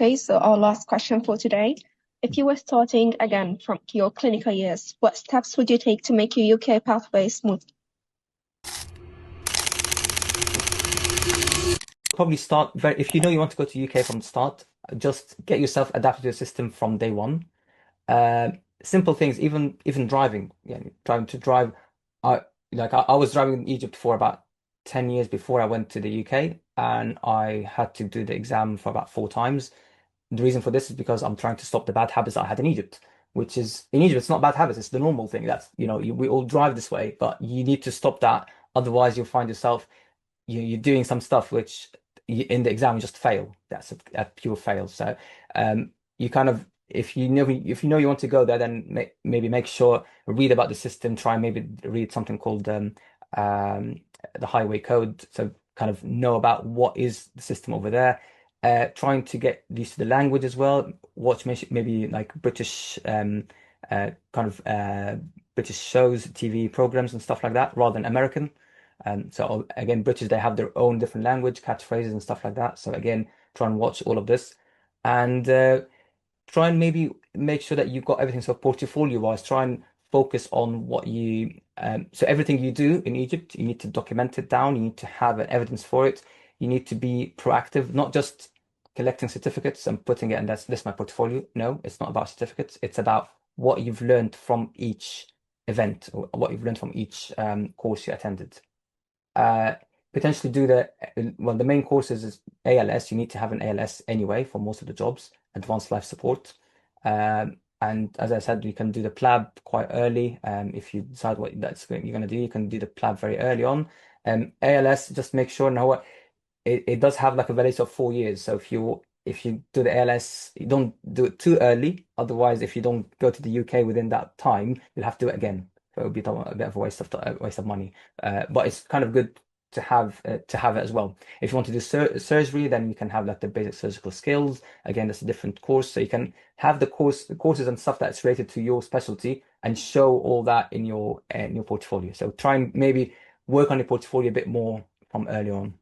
Okay, so our last question for today. If you were starting again from your clinical years, what steps would you take to make your UK pathway smooth? Probably start very, if you know you want to go to UK from the start, just get yourself adapted to the system from day one. Simple things, even driving, driving to drive. I I was driving in Egypt for about 10 years before I went to the UK, and I had to do the exam for about 4 times. The reason for this is because I'm trying to stop the bad habits I had in Egypt, which is in Egypt, it's not bad habits, it's the normal thing. That's, we all drive this way, but you need to stop that. Otherwise, you'll find yourself you're doing some stuff which in the exam you just fail. That's a pure fail. So you kind of if you know you want to go there, then maybe make sure read about the system. Try and maybe read something called um, the highway code. So kind of know about what is the system over there. Trying to get used to the language as well. Watch maybe like British kind of British shows, TV programs and stuff like that, rather than American. So again, British, they have their own different language, catchphrases and stuff like that. So again, try and watch all of this and try and maybe make sure that you've got everything. So portfolio wise, try and focus on what so everything you do in Egypt, you need to document it down. You need to have an evidence for it. You need to be proactive, not just collecting certificates and putting it and that's my portfolio. No, it's not about certificates. It's about what you've learned from each event or what you've learned from each course you attended. Uh, Potentially do the main courses is ALS. You need to have an ALS anyway for most of the jobs, advanced life support. And as I said, you can do the PLAB quite early. If you decide what you're going to do, you can do the PLAB very early on. ALS, just make sure now what it does have like a validity of 4 years. So if you do the ALS, you don't do it too early. Otherwise, if you don't go to the UK within that time, you'll have to do it again. So it would be a bit of a waste of money. But it's kind of good to have it as well. If you want to do surgery, then you can have like the basic surgical skills. Again, that's a different course, so you can have the courses and stuff that's related to your specialty and show all that in your portfolio. So try and maybe work on your portfolio a bit more from early on.